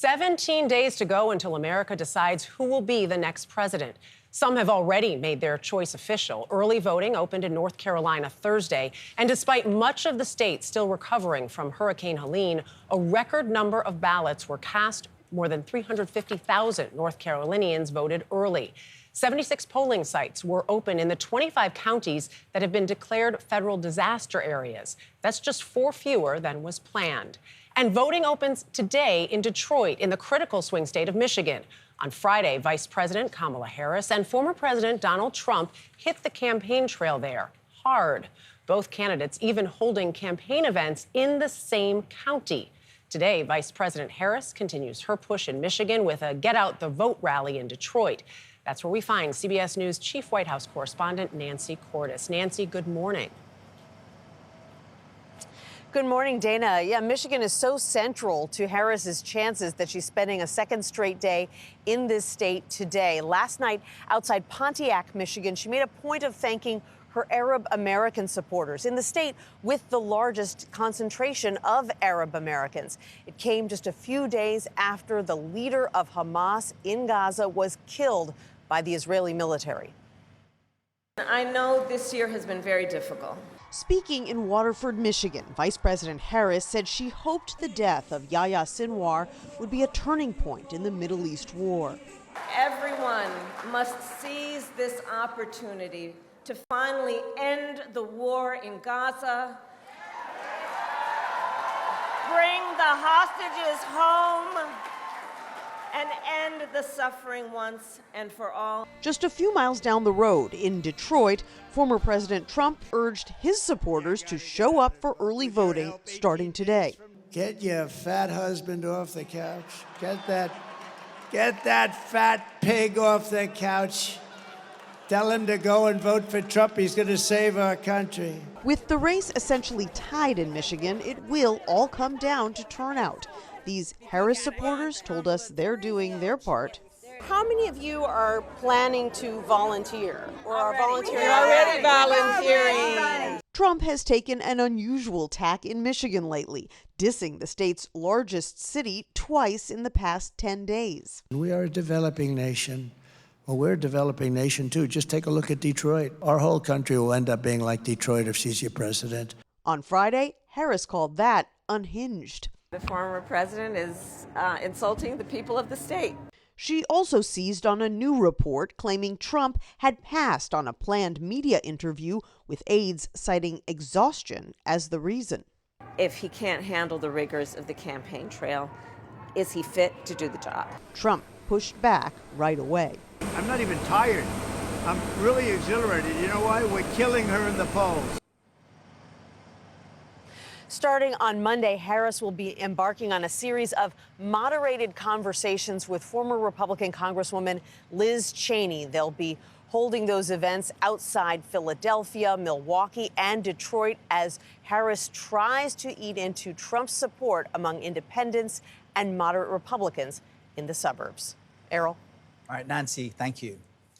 17 days to go until America decides who will be the next president. Some have already made their choice official. Early voting opened in North Carolina Thursday, and despite much of the state still recovering from Hurricane Helene, a record number of ballots were cast. More than 350,000 North Carolinians voted early. 76 polling sites were open in the 25 counties that have been declared federal disaster areas. That's just 4 fewer than was planned. And voting opens today in Detroit, in the critical swing state of Michigan. On Friday, Vice President Kamala Harris and former President Donald Trump hit the campaign trail there hard. Both candidates even holding campaign events in the same county. Today, Vice President Harris continues her push in Michigan with a Get Out the Vote rally in Detroit. That's where we find CBS News Chief White House correspondent Nancy Cordes. Nancy, good morning. Good morning, Dana. Yeah, Michigan is so central to Harris's chances that she's spending a second straight day in this state today. Last night, outside Pontiac, Michigan, she made a point of thanking her Arab American supporters in the state with the largest concentration of Arab Americans. It came just a few days after the leader of Hamas in Gaza was killed by the Israeli military. I know this year has been very difficult. Speaking in Waterford, Michigan, Vice President Harris said she hoped the death of Yahya Sinwar would be a turning point in the Middle East war. Everyone must seize this opportunity to finally end the war in Gaza, bring the hostages home, and end the suffering once and for all. Just a few miles down the road in Detroit, former President Trump urged his supporters to show up for early voting starting today. Get your fat husband off the couch. Get that fat pig off the couch. Tell him to go and vote for Trump. He's going to save our country. With the race essentially tied in Michigan, it will all come down to turnout. These Harris supporters told us they're doing their part. How many of you are planning to volunteer or are volunteering? We're already volunteering. Trump has taken an unusual tack in Michigan lately, dissing the state's largest city twice in the past 10 days. We are a developing nation. Well, we're a developing nation, too. Just take a look at Detroit. Our whole country will end up being like Detroit if she's your president. On Friday, Harris called that unhinged. The former president is insulting the people of the state. She also seized on a new report claiming Trump had passed on a planned media interview with aides citing exhaustion as the reason. If he can't handle the rigors of the campaign trail, is he fit to do the job? Trump pushed back right away. I'm not even tired. I'm really exhilarated. You know why? We're killing her in the polls. Starting on Monday, Harris will be embarking on a series of moderated conversations with former Republican Congresswoman Liz Cheney. They'll be holding those events outside Philadelphia, Milwaukee, and Detroit as Harris tries to eat into Trump's support among independents and moderate Republicans in the suburbs. Errol. All right, Nancy, thank you.